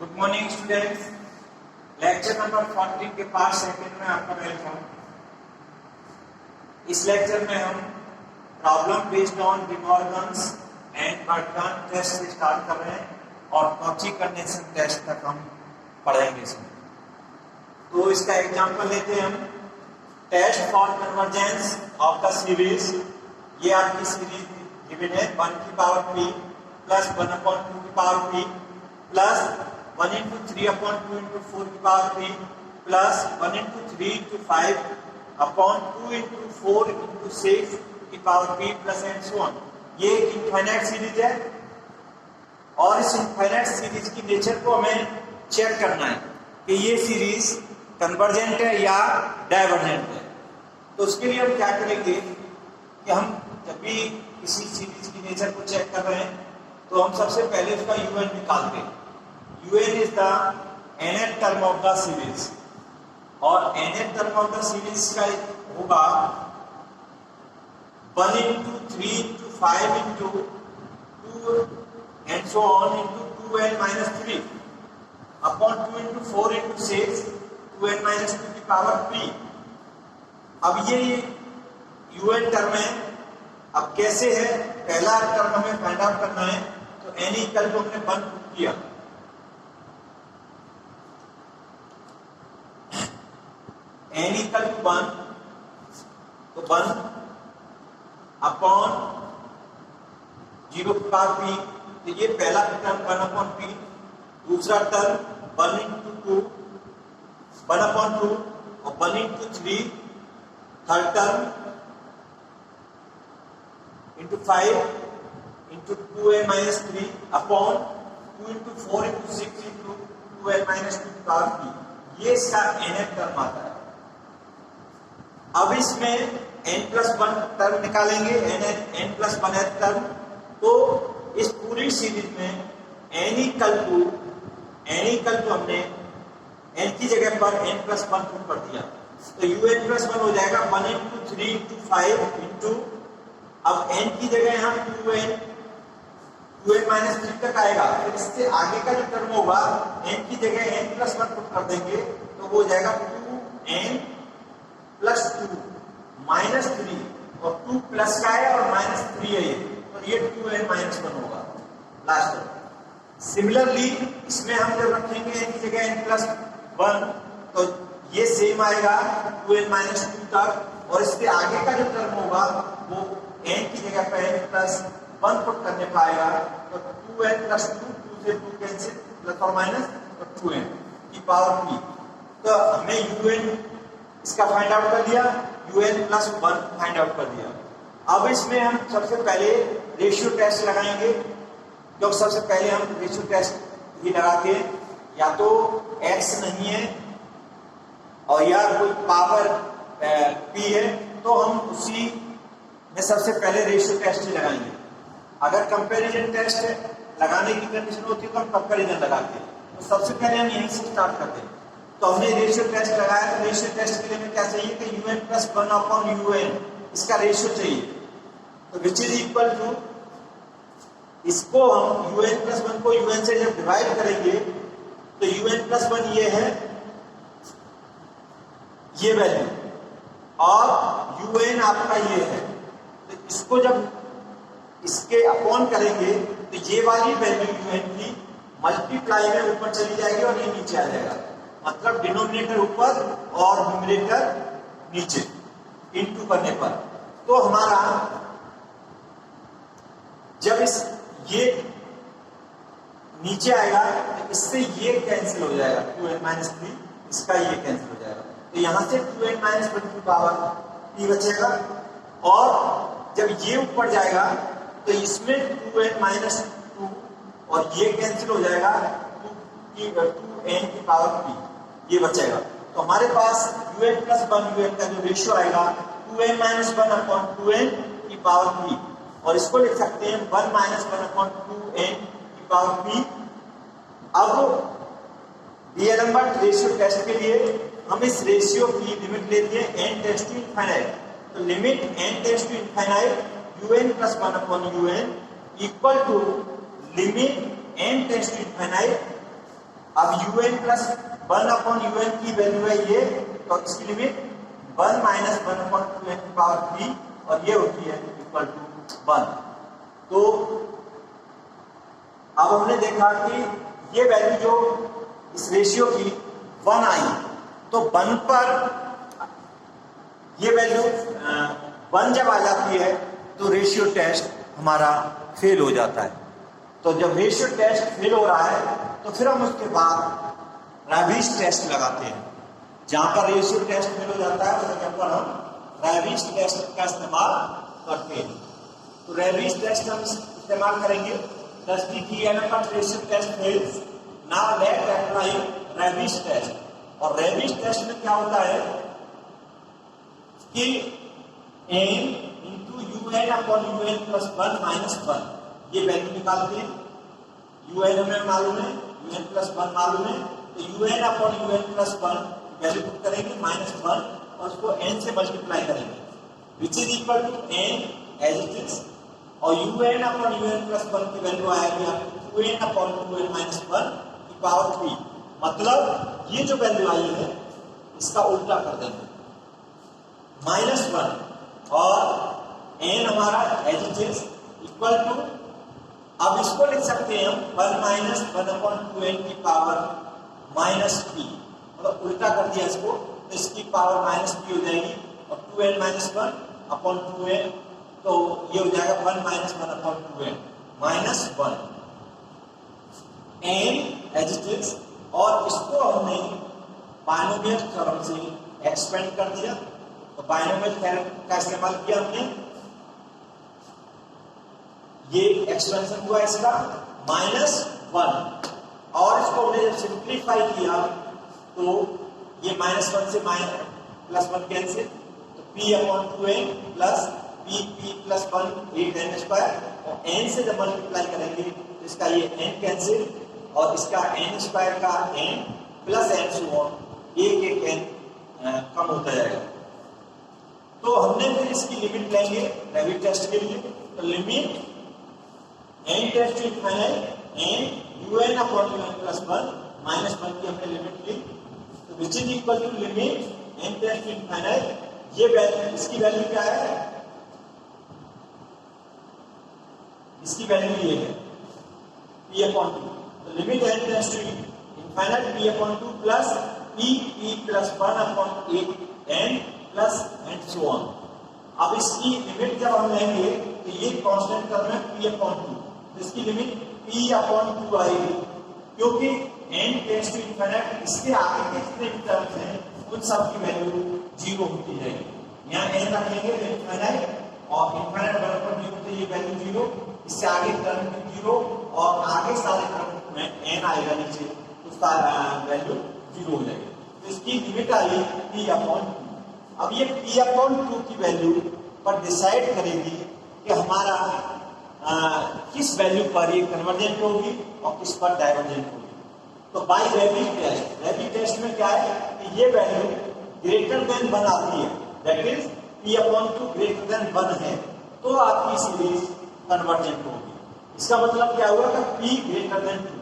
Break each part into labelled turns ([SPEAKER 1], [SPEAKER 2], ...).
[SPEAKER 1] Good morning students. Lecture number 14 के part second में आपका वेलकम। इस लेक्चर में हम problem based on De Morgan's and Bertrand test से स्टार्ट कर रहे हैं और कॉची कंडेंसेशन टेस्ट तक हम पढ़ेंगे इसमें। तो इसका एग्जांपल लेते हैं हम। Test for convergence of the series. ये आपकी सीरीज गिवन है 1 की पावर p प्लस 1/2 की power p plus 1 into 3/2 into 4 की power p plus 1 into 3 into 5/2 into 4 into 6 की power p plus and so on. ये एक इनफाइनाइट सीरीज है और इस इनफाइनाइट सीरीज की नेचर को हमें चेक करना है कि ये सीरीज कन्वर्जेंट है या डाइवर्जेंट है। तो उसके लिए हम क्या करेंगे कि हम जब भी किसी सीरीज की नेचर को चेक कर रहे हैं तो हम सबसे पहले उसका यूएन निकालते हैं। UN is the nth term of the series और nth term of the series का होगा 1 into 3 into 5 into 2 and so on into 2n minus 3 upon 2 into 4 into 6 2n minus 2 की पावर p। अब ये UN टर्म है। अब कैसे है, पहला टर्म हमें फाइंड आउट करना है तो n इक्वल टू हमने 1 पुट किया। n इक्वल टू 1 तो 1 अपॉन 0 की पावर p। तो ये पहला टर्म 1 अपॉन p। दूसरा टर्म 1 into 2 1/2 और 1 into 3। Third term into 5 into 2n minus 3 upon 2 into 4 into 6 into 2n minus 2 की पावर p। ये इसका nth टर्म आता है। अब इसमें n+1 टर्म निकालेंगे, n+1th टर्म। तो इस पूरी सीरीज में n इक्वल टू हमने n की जगह पर n+1 पुट कर दिया तो un+1 हो जाएगा 1 into 3 into 5 into, अब n की जगह हम 2n minus 3 तक आएगा। फिर इससे आगे का जो टर्म होगा n की जगह n+1 पुट कर देंगे तो वो हो जाएगा 2n प्लस 2 माइनस 3 और 2 प्लस का है और माइनस 3 है ये, और ये 2n minus 1 होगा लास्ट टर्म। सिमिलरली इसमें हम जब रखेंगे n की जगह n+1 तो ये सेम आएगा 2n minus 2 तक, और इसके आगे का जो टर्म होगा वो n की जगह पे n+1 पुट करने पाएगा तो 2n plus 2 से 2 कैंसिल प्लस और माइनस तो 2n की पावर p। तो हमें un इसका फाइंड आउट कर दिया, un+1 फाइंड आउट कर दिया। अब इसमें हम सबसे पहले रेशियो टेस्ट लगाएंगे, क्योंकि सबसे पहले हम रेशियो टेस्ट ही लगाते हैं। या तो x नहीं है और या कोई पावर p है तो हम उसी में सबसे पहले रेशियो टेस्ट ही लगाएंगे। अगर कंपैरिजन टेस्ट लगाने की कंडीशन होती है तो हम कंपैरिजन लगाते हैं। तो सबसे पहले हम यहीं से स्टार्ट करते हैं। तो हमने रेशियो टेस्ट लगाया तो रेशियो टेस्ट के लिए हमें क्या चाहिए कि un+1 अपॉन un इसका रेशियो चाहिए। तो विच इज इक्वल टू, इसको हम un+1 को un से जब डिवाइड करेंगे तो un+1 ये है, ये वैल्यू, और un आपका ये है। तो इसको जब इसके अपॉन करेंगे तो ये वाली वैल्यू un की मल्टीप्लाई में ऊपर चली जाएगी और ये नीचे आ जाएगा। मतलब डिनोमिनेटर ऊपर और न्यूमरेटर नीचे इनटू करने पर। तो हमारा जब ये नीचे आएगा तो इससे ये कैंसिल हो जाएगा 2n minus 3, इसका ये कैंसिल हो जाएगा। तो यहां से 2n minus 1 की पावर p बचेगा, और जब ये ऊपर जाएगा तो इसमें 2n minus 2 और ये कैंसिल हो जाएगा 2n की पावर p, ये बचेगा। तो हमारे पास un+1 un का जो रेशियो आएगा 2n minus 1 अपॉन 2n की पावर p, और इसको लिख सकते हैं 1 minus 1 अपॉन 2n की पावर p। अब दिए नंबर रेशियो टेस्ट के लिए हम इस रेशियो की लिमिट लेते हैं n टेंड्स टू इनफाइनाइट। तो limit n tends to infinite un+1 upon un equal to limit n tends to infinite अब un प्लस 1 अपॉन un की वैल्यू है ये, तो इसकी लिमिट 1 माइनस 1 अपॉन 2n की पावर 3 और ये होती है इक्वल टू 1। तो अब हमने देखा कि ये वैल्यू जो इस रेशियो की 1 आई, तो 1 पर ये वैल्यू 1 जब आ जाती है तो रेशियो टेस्ट हमारा फेल हो जाता है। तो जब रेशियो टेस्ट फेल हो रहा है तो फिर हम उसके बाद रैविस टेस्ट लगाते हैं। जहां पर रेशियो टेस्ट फेल हो जाता है उस जगह पर हम रैविस टेस्ट का इस्तेमाल करते हैं। तो रैविस टेस्ट हम इस्तेमाल करेंगे। Thus the key element ratio test fails. Now let's apply Ravi's test. और Ravi's test में क्या होता है कि n into un upon un plus 1 minus 1 ये वैल्यू निकालते हैं। un हमें मालूम है, un plus 1 मालूम है, तो un upon un plus 1 value put करेंगे -1 और उसको n से मल्टीप्लाई करेंगे, which is equal to n as it is. और un अपॉन un प्लस 1 की वैल्यू आएगी आपको 2n अपॉन 2n माइनस 1 की पावर 3। मतलब ये जो वैल्यू आई है इसका उल्टा कर देंगे, -1 और n हमारा as it is equal to, अब इसको लिख सकते हैं हम 1 माइनस 1 अपॉन 2n की पावर -3, मतलब उल्टा कर दिया इसको, तो इसकी पावर -3 हो जाएगी और 2n माइनस 1 अपॉन 2n, तो ये हो जाएगा 1 minus 1 upon 2n -1 n as it is. और इसको हमने बायनोमियल थ्योरम से एक्सपेंड कर दिया। तो बायनोमियल थ्योरम का इस्तेमाल किया हमने, ये एक्सपेंशन हुआ इसका -1 और इसको हमने जब सिंप्लीफाई किया तो ये -1 से +1 कैंसिल, तो p upon 2n plus p plus 1 8n square, और n से जब मल्टीप्लाई करेंगे तो इसका ये n कैंसिल और इसका n स्क्वायर का n plus n so on, एक n कम होता जाएगा। तो हमने फिर इसकी लिमिट लेंगे रैवी टेस्ट के लिए। तो limit n tends to infinite n un upon un plus 1 -1 की हमने लिमिट ली, तो which is equal to limit n tends to infinite, ये वैल्यू, इसकी वैल्यू क्या है, इसकी वैल्यू ये है p अपॉन 2। तो limit n tends to infinite p upon 2 plus p plus 1 upon 8n plus and so on. अब इसकी लिमिट जब हम लेंगे तो ये कांस्टेंट टर्म है p अपॉन 2, तो इसकी लिमिट p अपॉन 2 आएगी, क्योंकि n टेंड्स टू इनफाइनाइट, इसके आगे के जितने भी टर्म्स हैं उन सब की वैल्यू 0 होती जाएगी। यहाँ n रखेंगे तो इनफाइनाइट और इनफाइनाइट बराबर पर 0 तो ये वैल्यू 0, इससे आगे टर्म भी 0 और आगे सारे टर्म में n आएगा नीचे, तो सारा वैल्यू 0 हो जाएगी। तो इसकी लिमिट आई p अपॉन 2। अब ये p अपॉन 2 की वैल्यू पर डिसाइड करेगी कि हमारा किस वैल्यू पर ये कन्वर्जेंट होगी और किस पर डाइवर्जेंट होगी। तो बाय रैवी टेस्ट में क्या है कि ये वैल्यू ग्रेटर देन 1 आती है, that is p upon 2 greater than 1 है, तो आपकी सीरीज कन्वर्जेंट होगी। इसका मतलब क्या हुआ कि p greater than 2,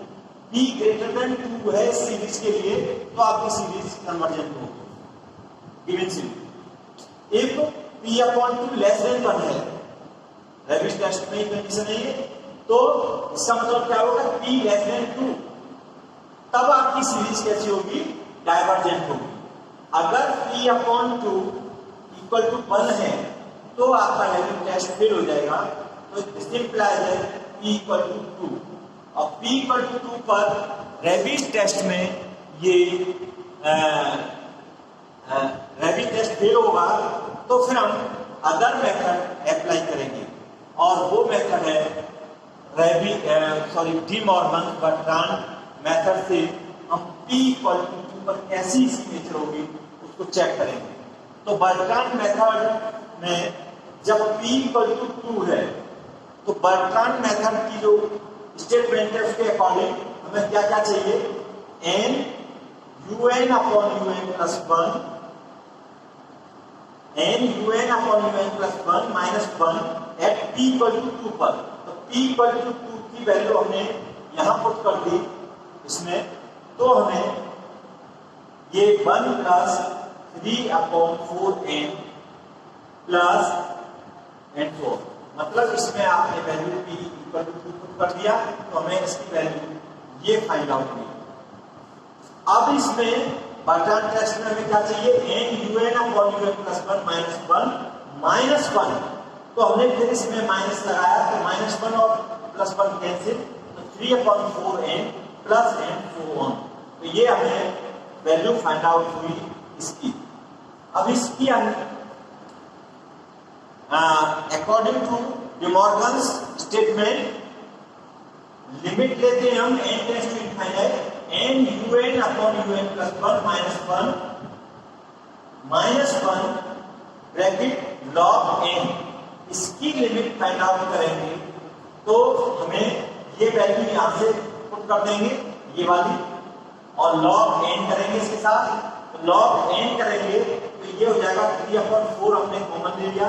[SPEAKER 1] p greater than 2 है सीरीज के लिए, तो आपकी सीरीज कन्वर्जेंट होगी given series. If p upon 2 less than 1 है, रैवी टेस्ट में कंडीशन है ये, तो इसका मतलब क्या होगा, p लेस देन 2, तब आपकी सीरीज कैसी होगी, डाइवर्जेंट होगी। अगर p अपॉन 2 इक्वल टू 1 है तो आपका रैवी टेस्ट फेल हो जाएगा। तो दिस इंप्लाइज है p इक्वल टू 2, और p इक्वल टू 2 पर रैवी टेस्ट में ये रैवी टेस्ट फेल होगा, तो फिर हम अदर मेथड अप्लाई करेंगे, और वो मेथड है डी मॉर्गन बर्ट्रांड मेथड से हम p इक्वल टू 2 पर कैसी सिग्नेचर होगी उसको चेक करेंगे। तो बर्ट्रांड मेथड में जब p इक्वल टू 2 है, तो बर्ट्रांड मेथड की जो स्टेटमेंट है उसके अकॉर्डिंग हमें क्या क्या चाहिए, n un upon un plus 1, n un upon un plus 1 minus 1 at p equal to 2 पर। तो p इक्वल टू 2 की वैल्यू हमने यहां पुट कर दी इसमें, तो हमें ये 1 प्लस 3/4n प्लस n4, मतलब इसमें आपने value p equal to 2 put कर दिया तो हमें इसकी वैल्यू ये फाइंड आउट हुई। अब इसमें बर्टन टेस्ट में हमें क्या चाहिए, n(un/un +1 -1 -1, तो हमने फिर इसमें माइनस लगाया तो -1 और +1 कैंसिल, तो 3/4n प्लस n4, तो ये हमें वैल्यू फाइंड आउट हुई इसकी। अब इसकी according to De Morgan's statement limit लेते हैं हम n tends to infinite, n(un/un +1 bracket log n, इसकी लिमिट फाइंड आउट करेंगे तो हमें ये वैल्यू यहां से पुट कर देंगे ये वाली, और log n करेंगे इसके साथ, तो log n करेंगे तो ये हो जाएगा 3/4 हमने कॉमन ले लिया,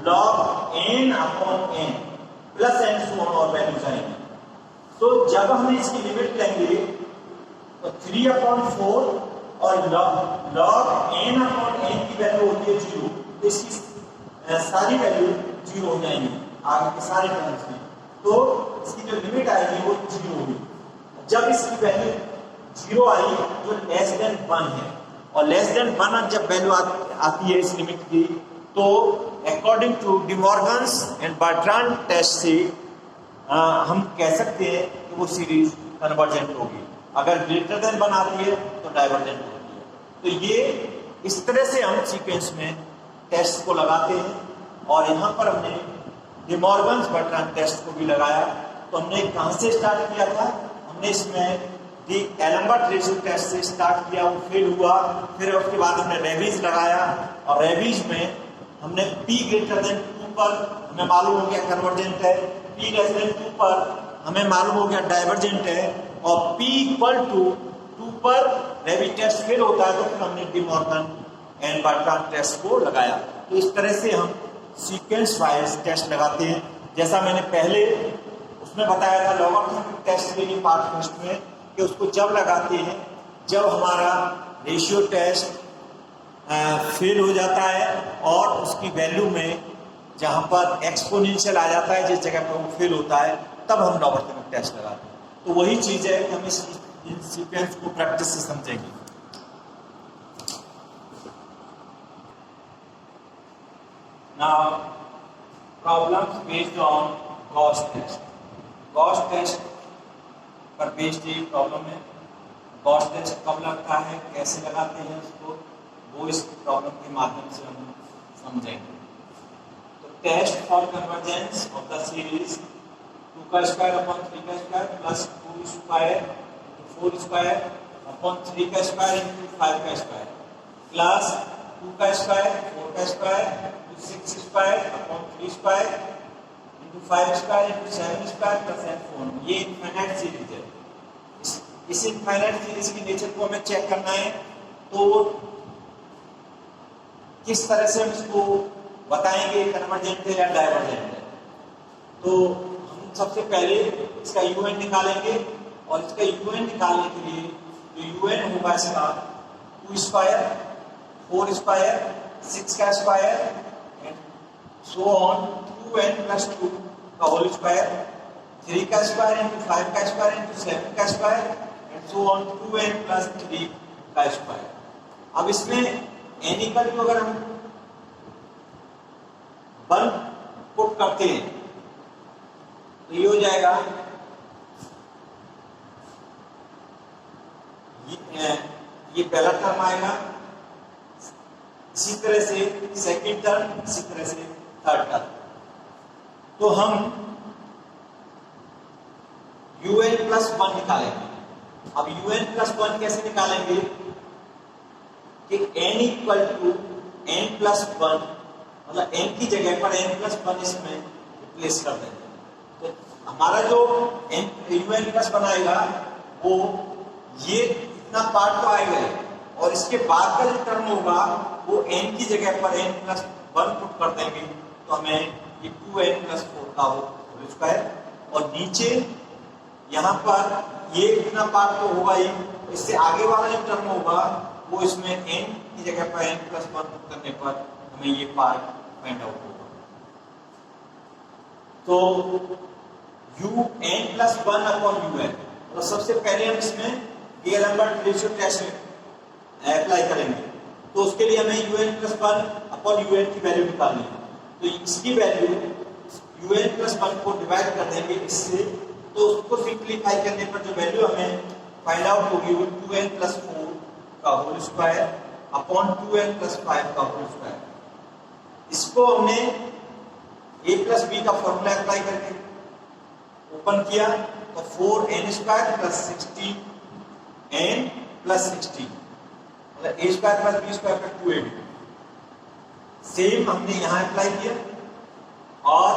[SPEAKER 1] log n/n प्लस n और वैल्यू आएंगे। तो जब हम इसकी लिमिट लेंगे तो 3/4 और log n/n की वैल्यू होती है 0, तो इसकी सारी वैल्यू 0 हो जाएंगी आगे के सारे टर्म्स में, तो इसकी जो लिमिट आएगी वो 0 होगी। जब इसकी वैल्यू 0 आई जो लेस देन 1 है, और लेस देन 1 जब वैल्यू आती है इस लिमिट की, तो according to De Morgan's and Bertrand test से हम कह सकते हैं कि वो सीरीज कन्वर्जेंट होगी। अगर ग्रेटर देन 1 आती है तो डाइवर्जेंट होती है। तो ये इस तरह से हम सीक्वेंस में टेस्ट को लगाते हैं, और यहाँ पर हमने डिमॉर्गन्स बर्ट्रांड टेस्ट को भी लगाया। तो हमने कहाँ से स्टार्ट किया था, हमने इसमें दी एलम्बर्ट रेशियो टेस्ट से स्टार्ट किया, वो फेल हुआ, फिर उसके बाद हमने रेबीज लगाया, और रेबीज में हमने p ग्रेटर देन 2 पर हमें मालूम हो गया कन्वर्जेंट है, p लेस देन 2 पर हमें मालूम हो गया डाइवर्जेंट है, और p इक्वल टू 2 पर रेबीज टेस्ट फेल होता है, तो फिर हमने डिमॉर्गन एंड बर्ट्रांड टेस्ट को लगाया। तो इस तरह से हम सीक्वेंस वाइज टेस्ट लगाते हैं। जैसा मैंने पहले उसमें बताया था लॉगरिथमिक टेस्ट के लिए पार्ट फर्स्ट में, कि उसको जब लगाते हैं जब हमारा रेशियो टेस्ट फेल हो जाता है और उसकी वैल्यू में जहाँ पर एक्सपोनेंशियल आ जाता है, जिस जगह पर वो फेल होता है, तब हम लॉगरिथमिक टेस्ट लगाते हैं। तो वही चीज़ है कि हम इस सीक्वेंस को प्रैक्टिस से समझेंगे। Now, problems based on Gauss test. Gauss test पर बेस्ड ये प्रॉब्लम है। Gauss test कब लगता है, कैसे लगाते हैं उसको, वो इस प्रॉब्लम के माध्यम से हम समझेंगे। तो test for convergence of the series 2^² प्लस 2^² 4² 3^² 5² प्लस 2^² 4^² 6² 3² 5² 7² प्लस n4। ये इनफाइनाइट सीरीज है। इस इनफाइनाइट सीरीज की नेचर को हमें चेक करना है, तो किस तरह से हम इसको बताएंगे कन्वर्जेंट है या डाइवर्जेंट है। तो हम सबसे पहले इसका un निकालेंगे, और इसका un निकालने के लिए जो un होगा इसका 2^, 4^, 6² so on 2n+2 का whole square, 3² × 5² × 7² and so on 2n+3 का स्क्वायर। अब इसमें n इक्वल टू अगर हम 1 पुट करते हैं तो ये हो जाएगा, ये पहला टर्म आएगा, इसी तरह से सेकंड टर्म, इसी तरह से थर्ड टर्म। तो हम un+1 निकालेंगे। अब un+1 कैसे निकालेंगे कि n इक्वल टू n+1, मतलब n की जगह पर n+1 इसमें रिप्लेस कर देंगे। तो हमारा जो un+1 आएगा वो ये इतना पार्ट तो आएगा, और इसके बाद का जो टर्म होगा वो n की जगह पर n+1 पुट कर देंगे, तो हमें ये 2n+4 का होल स्क्वायर, और नीचे यहाँ पर ये इतना पार्ट तो होगा ही, इससे आगे वाला जो टर्म होगा वो इसमें n की जगह पर n+1 करने पर हमें ये पार्ट फाइंड आउट होगा। तो un+1 अपॉन un, तो सबसे पहले हम इसमें डीएलएम्बर्ट रेशियो टेस्ट अप्लाई करेंगे। तो उसके लिए हमें un+1 अपॉन un की वैल्यू निकालनी है। तो इसकी वैल्यू un+1 को डिवाइड कर देंगे इससे, तो उसको सिंप्लीफाई करने पर जो वैल्यू हमें फाइंड आउट होगी वो 2n+4 का होल स्क्वायर अपॉन 2n+5 का होल स्क्वायर। इसको हमने a+b का फॉर्मूला अप्लाई करके ओपन किया तो 4n² + 16n + 16 मतलब a² + b² 2ab। सेम हमने यहाँ अप्लाई किया और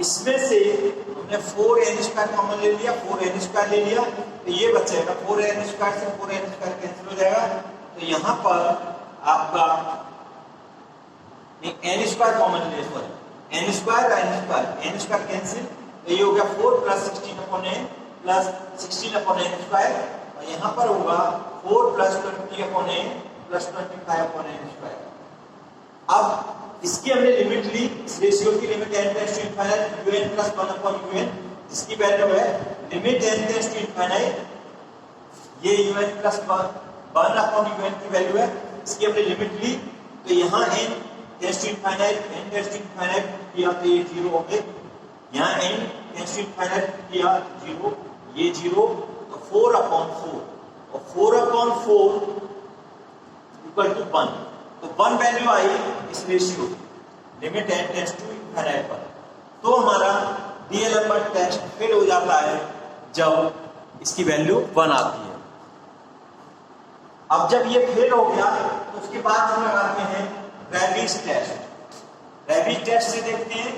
[SPEAKER 1] इसमें से हमने 4n² कॉमन ले लिया, 4n² ले लिया तो ये बचेगा 4n² से 4n² कैंसिल हो जाएगा। तो यहाँ पर आपका n² कॉमन ले, सॉरी n² कैंसिल, तो ये हो गया 4 + 16/n + 16/n², और यहाँ पर होगा 4 + 20/n + 25/n²। अब इसकी हमने लिमिट ली, इस रेशियो की limit n tends to infinite un+1 upon un, जिसकी वैल्यू है limit n tends to infinite, ये un+1 अपॉन un की वैल्यू है, इसकी हमने लिमिट ली। तो यहाँ n टेंड्स टू इनफाइनाइट किया तो ये 0 हो गए, यहाँ n टेंड्स टू इनफाइनाइट किया 0, ये 0, तो 4/4 और 4/4 = 1, तो 1 वैल्यू आई इस ratio limit n tends to infinite पर। तो हमारा डीएलएम्बर्ट टेस्ट फेल हो जाता है जब इसकी वैल्यू 1 आती है। अब जब ये फेल हो गया तो उसके बाद हम लगाते हैं रैबिज टेस्ट। रैबिज टेस्ट से देखते हैं,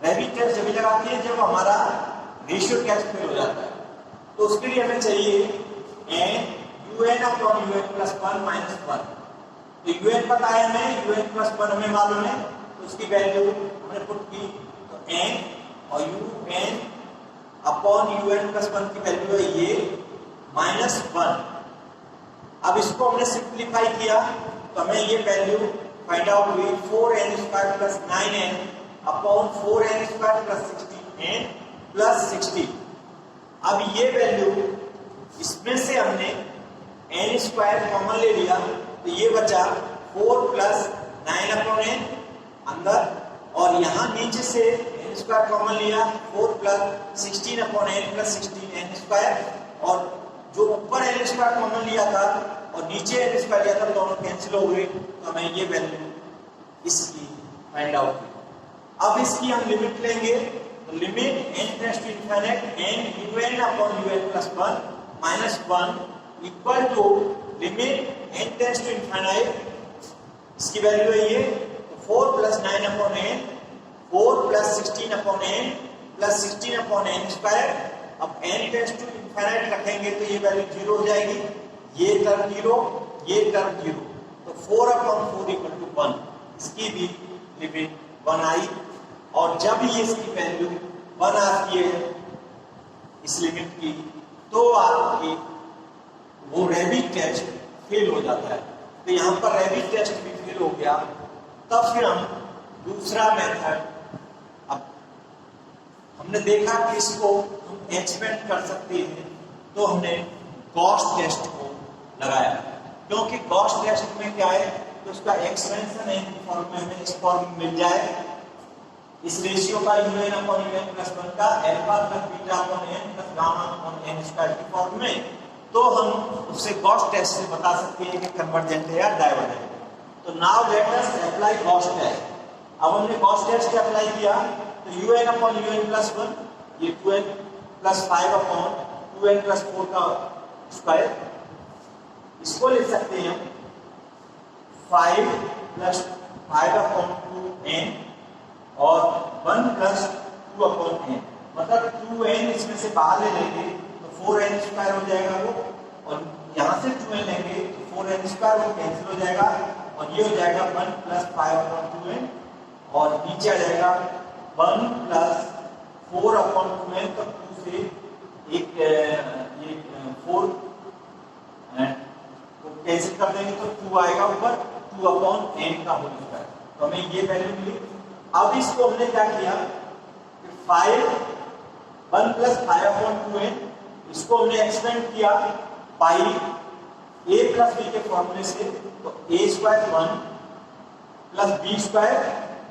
[SPEAKER 1] रैबिज टेस्ट जब लगाते हैं जब हमारा रेशियो टेस्ट फेल हो जाता है। तो उसके लिए हमें चाहिए un/un+1 -1। तो un पता है हमें, un+1 हमें मालूम है, तो उसकी वैल्यू हमने पुट की, तो n और un/un+1 की वैल्यू है ये -1। अब इसको हमने सिंप्लीफाई किया तो हमें ये वैल्यू फाइंड आउट हुई 4n² + 9n upon 4n² + 16n + 16। अब ये वैल्यू इसमें से हमने n² कॉमन ले लिया तो ये बचा 4 + 9/n अंदर, और यहाँ नीचे से n² कॉमन लिया 4 + 16/n + 16n², और जो ऊपर n² कॉमन लिया था और नीचे n² लिया था दोनों कैंसिल हो गए, तो हमें ये वैल्यू इसकी फाइंड आउट हुई। अब इसकी हम लिमिट लेंगे, तो limit n tends to infinite n un/1 equal to limit n tends to infinite, इसकी वैल्यू है ये 4 + 9/n 4 + 16/n + 16/n²। अब n टेंड्स टू इनफाइनाइट रखेंगे तो ये वैल्यू 0 हो जाएगी, ये टर्म 0, ये टर्म 0, तो 4/4 = 1, इसकी भी लिमिट 1 आई। और जब ये इसकी वैल्यू 1 आती है इस लिमिट की, तो आपकी वो रैबिज टेस्ट फेल हो जाता है। तो यहाँ पर रैबिज टेस्ट भी फेल हो गया, तब फिर हम दूसरा मेथड, अब हमने देखा कि इसको हम एक्सपेंड कर सकते हैं, तो हमने गॉस टेस्ट को लगाया, क्योंकि गॉस टेस्ट में क्या है तो उसका एक्सपेंशन है फॉर्म में हमें इस फॉर्म में मिल जाए, इस रेशियो का un/un+1 का α+β/n + γ/n² की फॉर्म में, तो हम उससे गॉस टेस्ट से बता सकते हैं कि कन्वर्जेंट है या डाइवर्जेंट। तो now let us apply Gauss test. अब हमने गॉस टेस्ट अप्लाई किया तो un/un+1 ये 2n+5/2n+4 का स्क्वायर, इसको लिख सकते हैं 5 + 5/2n और 1 + 2/n, मतलब 2n इसमें से बाहर ले लेंगे तो 4n² हो जाएगा वो, और यहाँ से 2n लेंगे तो 4n² वो कैंसिल हो जाएगा, और ये हो जाएगा 1 + 5/2n, और नीचे आ जाएगा 1 + 4/2n, तो 2 से एक ये 4 कर देंगे तो 2 आएगा ऊपर, 2/n का होल स्क्वायर। तो हमें ये वैल्यू मिली। अब इसको हमने क्या किया, 1 + 5/2n, इसको हमने एक्सपेंड किया पाई a + b के फॉर्मूले से। तो a² 1 + b²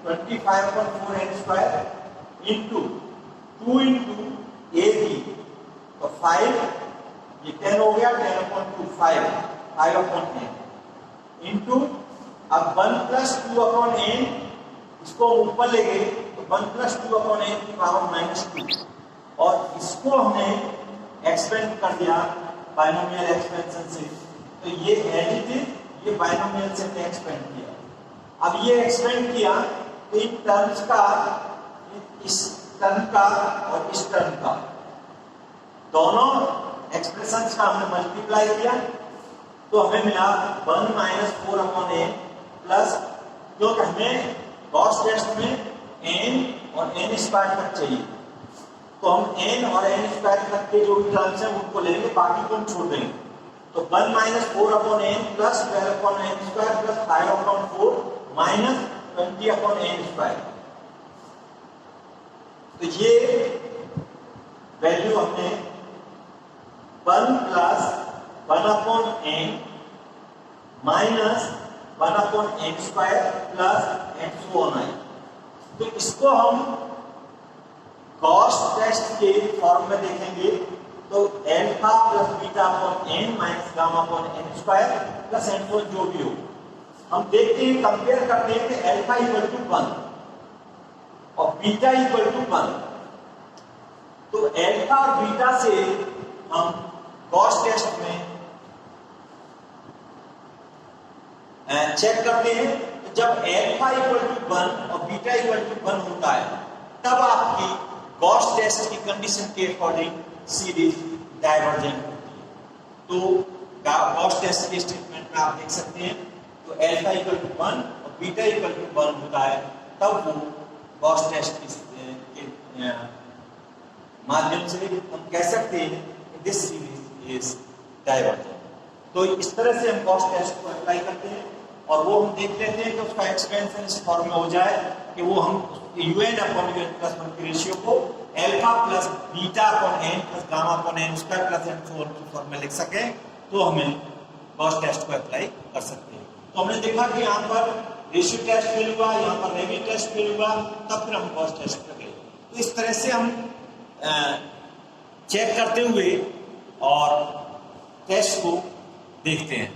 [SPEAKER 1] 25/4n² into 2 into ab, तो 5, ये 10 हो गया, 10/2 5/n इंटू, अब 1 + 2/n, इसको ऊपर ले गए तो 1 + 2/n की पावर -2, और इसको हमने एक्सपेंड कर दिया बाइनोमियल एक्सपेंशन से। तो ये एडिटिव, ये बाइनोमियल से हमने एक्सपेंड किया। अब ये एक्सपेंड किया तो इन टर्म्स का, इस टर्म का और इस टर्म का, दोनों एक्सप्रेशंस का हमने मल्टीप्लाई किया, तो हमें मिला 1 - 4/n प्लस, क्योंकि हमें गॉस टेस्ट में n और n² तक चाहिए, तो हम n और n² तक के जो भी टर्म्स हैं उनको लेंगे, बाकी को हम छोड़ देंगे। तो 1 - 4/n plus 12/n² plus 5/4 minus 20/n²। तो ये वैल्यू हमने 1 + 1/n minus 1/n² plus n आई। तो इसको हम गॉस टेस्ट के फॉर्म में देखेंगे, तो अल्फा + β/n माइनस गामा/n² प्लस n जो भी हो। हम देखते हैं, कंपेयर करते हैं कि अल्फा = 1 और बीटा = 1। तो अल्फा और बीटा से हम गॉस टेस्ट में चेक करते हैं। तो जब अल्फा = 1 और बीटा = 1 होता है, तब आपकी गॉस टेस्ट की कंडीशन के अकॉर्डिंग सीरीज डाइवर्जेंट होती है। तो गॉस टेस्ट के स्टेटमेंट में आप देख सकते हैं, तो अल्फा = 1 और बीटा = 1 होता है, तब वो गॉस टेस्ट के माध्यम से हम कह सकते हैं दिस सीरीज इज डाइवर्जेंट। तो इस तरह से हम गॉस टेस्ट को अप्लाई करते हैं, और वो हम देख लेते हैं कि उसका एक्सपेंशन इस फॉर्म में हो जाए कि वो हम UN/UN+1 के रेशियो को अल्फा + β/n प्लस गामा/n² प्लस n की फॉर्म में लिख सकें, तो हमें गॉस टेस्ट को अप्लाई कर सकते हैं। तो हमने देखा कि यहाँ पर रेशियो टेस्ट फेल हुआ, यहाँ पर रेवी टेस्ट फेल हुआ, तब फिर हम गॉस टेस्ट कर गए। तो इस तरह से हम चेक करते हुए और टेस्ट को देखते हैं।